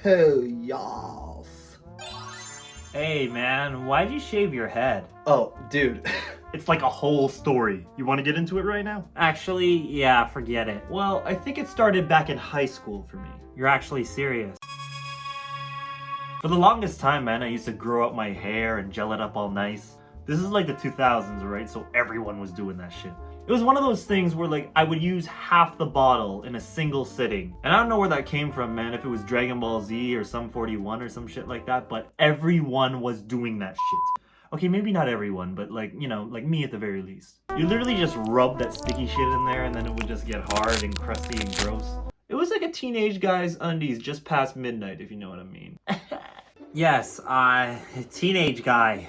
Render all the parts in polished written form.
Oh, yas. Hey man, why'd you shave your head? Oh, dude. It's like a whole story. You want to get into it right now? Actually, yeah, forget it. Well, I think it started back in high school for me. You're actually serious. For the longest time, man, I used to grow up my hair and gel it up all nice. This is like the 2000s, right? So everyone was doing that shit. It was one of those things where like I would use half the bottle in a single sitting. And I don't know where that came from, man, if it was Dragon Ball Z or Sum 41 or some shit like that, but everyone was doing that shit. Okay, maybe not everyone, but like, you know, like me at the very least. You literally just rub that sticky shit in there and then it would just get hard and crusty and gross. It was like a teenage guy's undies just past midnight, if you know what I mean. Yes, teenage guy.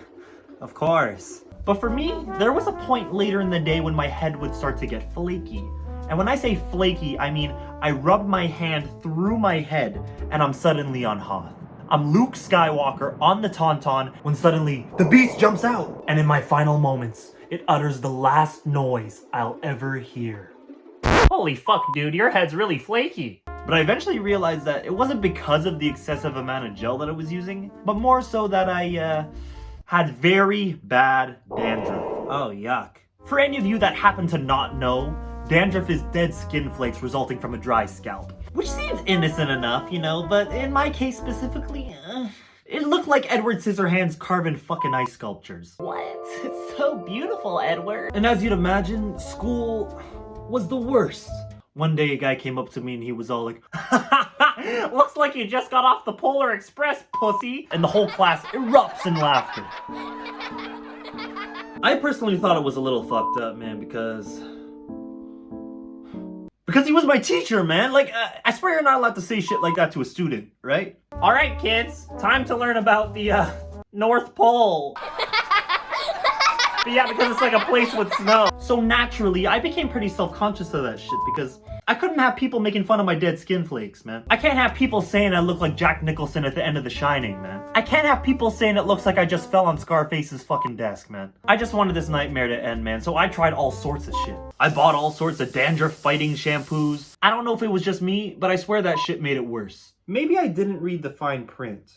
Of course. But for me, there was a point later in the day when my head would start to get flaky. And when I say flaky, I mean I rubbed my hand through my head and I'm suddenly on Hoth. I'm Luke Skywalker on the Tauntaun when suddenly the beast jumps out. And in my final moments, it utters the last noise I'll ever hear. Holy fuck, dude, your head's really flaky. But I eventually realized that it wasn't because of the excessive amount of gel that I was using, but more so that I, had very bad dandruff. Oh, yuck. For any of you that happen to not know, dandruff is dead skin flakes resulting from a dry scalp. Which seems innocent enough, you know, but in my case specifically, it looked like Edward Scissorhands carving fucking ice sculptures. What? It's so beautiful, Edward. And as you'd imagine, school was the worst. One day a guy came up to me and he was all like, looks like you just got off the Polar Express, pussy. And the whole class erupts in laughter. I personally thought it was a little fucked up, man, because he was my teacher, man. Like, I swear you're not allowed to say shit like that to a student, right? All right, kids, time to learn about the North Pole. But yeah, because it's like a place with snow. So naturally, I became pretty self-conscious of that shit because I couldn't have people making fun of my dead skin flakes, man. I can't have people saying I look like Jack Nicholson at the end of The Shining, man. I can't have people saying it looks like I just fell on Scarface's fucking desk, man. I just wanted this nightmare to end, man, so I tried all sorts of shit. I bought all sorts of dandruff fighting shampoos. I don't know if it was just me, but I swear that shit made it worse. Maybe I didn't read the fine print.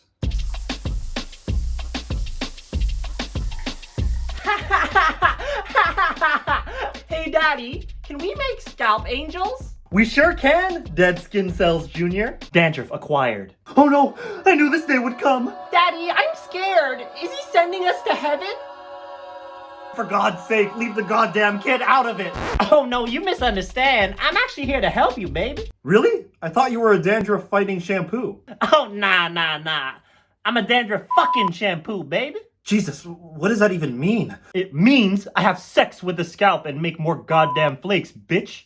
Hey daddy, can we make scalp angels? We sure can, Dead Skin Cells Jr. Dandruff acquired. Oh no, I knew this day would come. Daddy, I'm scared. Is he sending us to heaven? For God's sake, leave the goddamn kid out of it. Oh no, you misunderstand. I'm actually here to help you, baby. Really? I thought you were a dandruff fighting shampoo. Oh, nah. I'm a dandruff fucking shampoo, baby. Jesus, what does that even mean? It means I have sex with the scalp and make more goddamn flakes, bitch.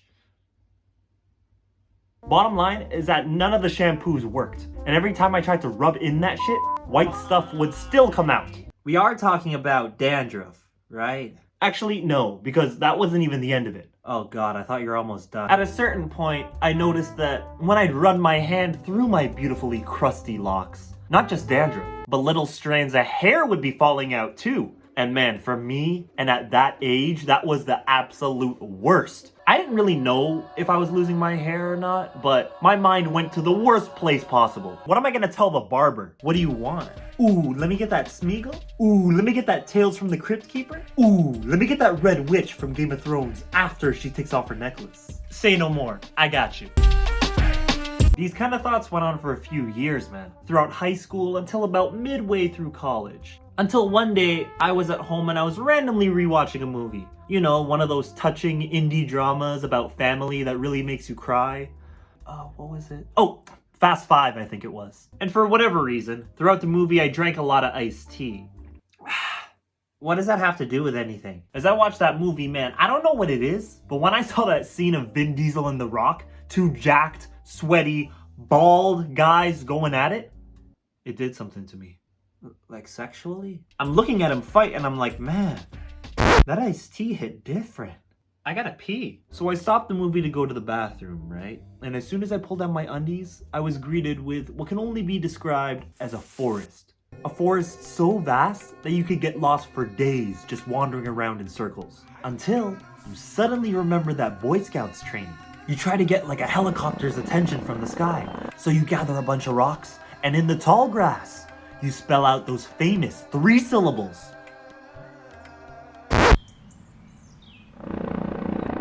Bottom line is that none of the shampoos worked. And every time I tried to rub in that shit, white stuff would still come out. We are talking about dandruff, right? Actually, no, because that wasn't even the end of it. Oh god, I thought you were almost done. At a certain point, I noticed that when I'd run my hand through my beautifully crusty locks, not just dandruff, but little strands of hair would be falling out too. And man, for me, and at that age, that was the absolute worst. I didn't really know if I was losing my hair or not, but my mind went to the worst place possible. What am I gonna tell the barber? What do you want? Ooh, let me get that Smeagol? Ooh, let me get that Tales from the Crypt Keeper? Ooh, let me get that Red Witch from Game of Thrones after she takes off her necklace. Say no more, I got you. These kind of thoughts went on for a few years, man. Throughout high school until about midway through college. Until one day, I was at home and I was randomly rewatching a movie. You know, one of those touching indie dramas about family that really makes you cry. What was it? Oh, Fast Five, I think it was. And for whatever reason, throughout the movie, I drank a lot of iced tea. What does that have to do with anything? As I watched that movie, man, I don't know what it is, but when I saw that scene of Vin Diesel and The Rock, two jacked, sweaty, bald guys going at it, it did something to me. Like sexually? I'm looking at him fight and I'm like, man, that iced tea hit different. I gotta pee. So I stopped the movie to go to the bathroom, right? And as soon as I pulled down my undies, I was greeted with what can only be described as a forest. A forest so vast that you could get lost for days just wandering around in circles. Until you suddenly remember that Boy Scouts training. You try to get like a helicopter's attention from the sky. So you gather a bunch of rocks And in the tall grass, you spell out those famous 3 syllables.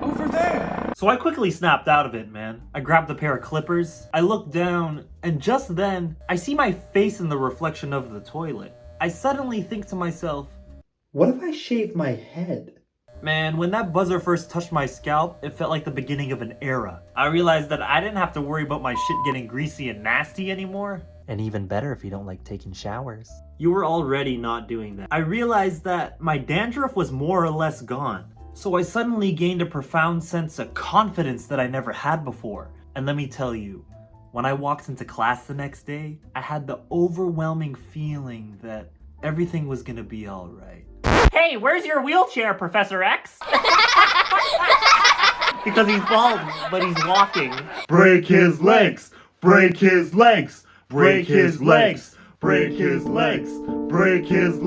Over there! So I quickly snapped out of it, man. I grabbed a pair of clippers, I looked down, and just then, I see my face in the reflection of the toilet. I suddenly think to myself, What if I shave my head? man, when that buzzer first touched my scalp, it felt like the beginning of an era. I realized that I didn't have to worry about my shit getting greasy and nasty anymore. And even better if you don't like taking showers. You were already not doing that. I realized that my dandruff was more or less gone. So I suddenly gained a profound sense of confidence that I never had before. And let me tell you, when I walked into class the next day, I had the overwhelming feeling that everything was gonna be alright. Hey, where's your wheelchair, Professor X? Because he's bald, but he's walking. Break his legs! Break his legs! Break his legs! Break his legs! Break his legs!